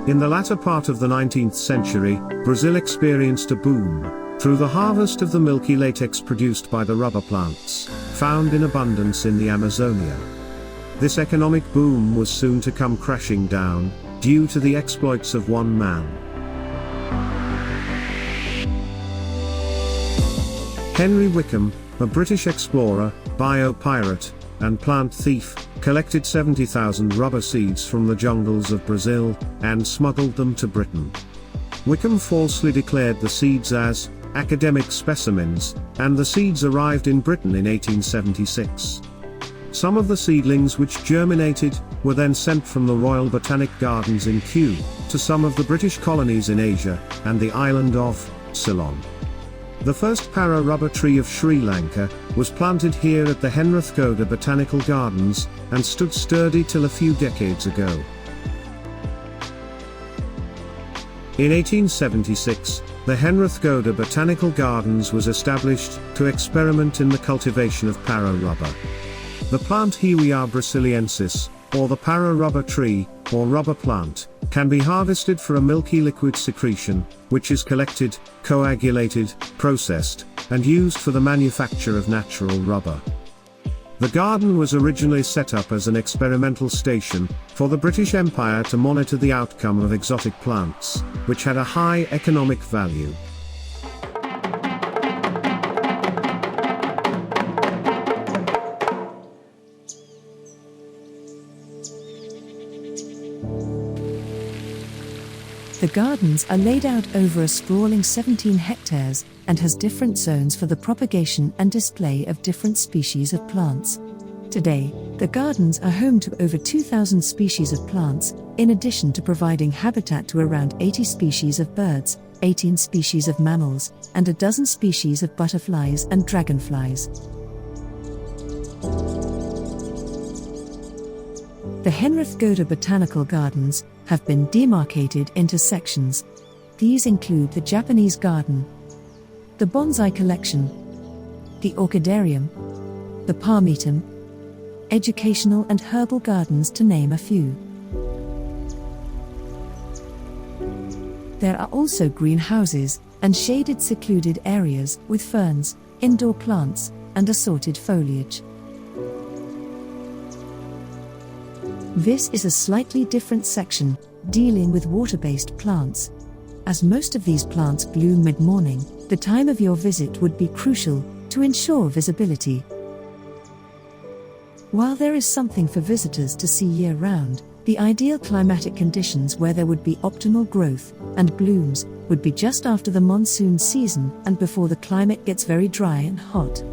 In the latter part of the 19th century, Brazil experienced a boom through the harvest of the milky latex produced by the rubber plants, found in abundance in the Amazonia. This economic boom was soon to come crashing down, due to the exploits of one man. Henry Wickham, a British explorer, biopirate, and plant thief, collected 70,000 rubber seeds from the jungles of Brazil, and smuggled them to Britain. Wickham falsely declared the seeds as academic specimens, and the seeds arrived in Britain in 1876. Some of the seedlings which germinated were then sent from the Royal Botanic Gardens in Kew to some of the British colonies in Asia and the island of Ceylon. The first para rubber tree of Sri Lanka was planted here at the Henarathgoda Botanical Gardens, and stood sturdy till a few decades ago. In 1876, the Henarathgoda Botanical Gardens was established to experiment in the cultivation of para rubber. The plant Hewea brasiliensis, or the para rubber tree, or rubber plant, can be harvested for a milky liquid secretion, which is collected, coagulated, processed, and used for the manufacture of natural rubber. The garden was originally set up as an experimental station for the British Empire to monitor the outcome of exotic plants, which had a high economic value. The gardens are laid out over a sprawling 17 hectares, and has different zones for the propagation and display of different species of plants. Today, the gardens are home to over 2,000 species of plants, in addition to providing habitat to around 80 species of birds, 18 species of mammals, and a dozen species of butterflies and dragonflies. The Henerathgoda Botanical Gardens have been demarcated into sections. These include the Japanese Garden, the Bonsai Collection, the Orchidarium, the Palmetum, Educational and Herbal Gardens, to name a few. There are also greenhouses and shaded secluded areas with ferns, indoor plants, and assorted foliage. This is a slightly different section, dealing with water-based plants. As most of these plants bloom mid-morning, the time of your visit would be crucial to ensure visibility. While there is something for visitors to see year-round, the ideal climatic conditions where there would be optimal growth and blooms would be just after the monsoon season and before the climate gets very dry and hot.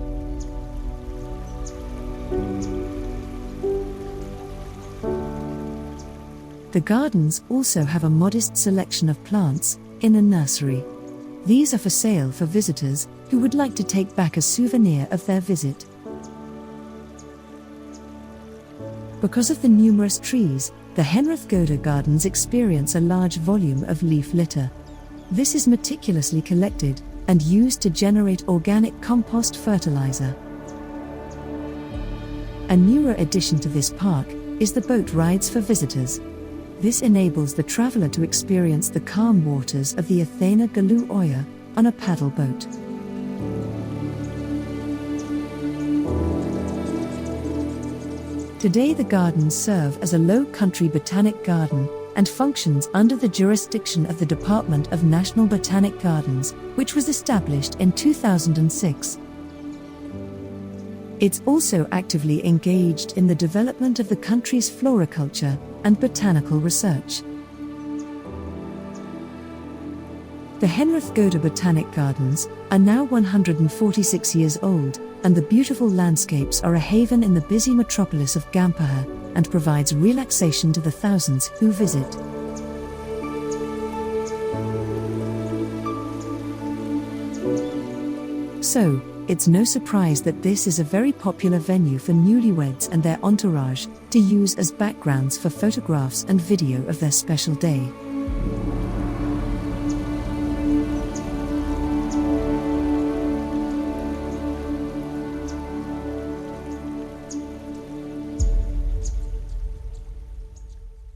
The gardens also have a modest selection of plants in a nursery. These are for sale for visitors who would like to take back a souvenir of their visit. Because of the numerous trees, the Henarathgoda Gardens experience a large volume of leaf litter. This is meticulously collected and used to generate organic compost fertilizer. A newer addition to this park is the boat rides for visitors. This enables the traveler to experience the calm waters of the Athena Galu Oya on a paddle boat. Today the gardens serve as a low-country botanic garden and functions under the jurisdiction of the Department of National Botanic Gardens, which was established in 2006. It's also actively engaged in the development of the country's floriculture and botanical research. The Henarathgoda Botanic Gardens are now 146 years old, and the beautiful landscapes are a haven in the busy metropolis of Gampaha, and provides relaxation to the thousands who visit. So, it's no surprise that this is a very popular venue for newlyweds and their entourage to use as backgrounds for photographs and video of their special day.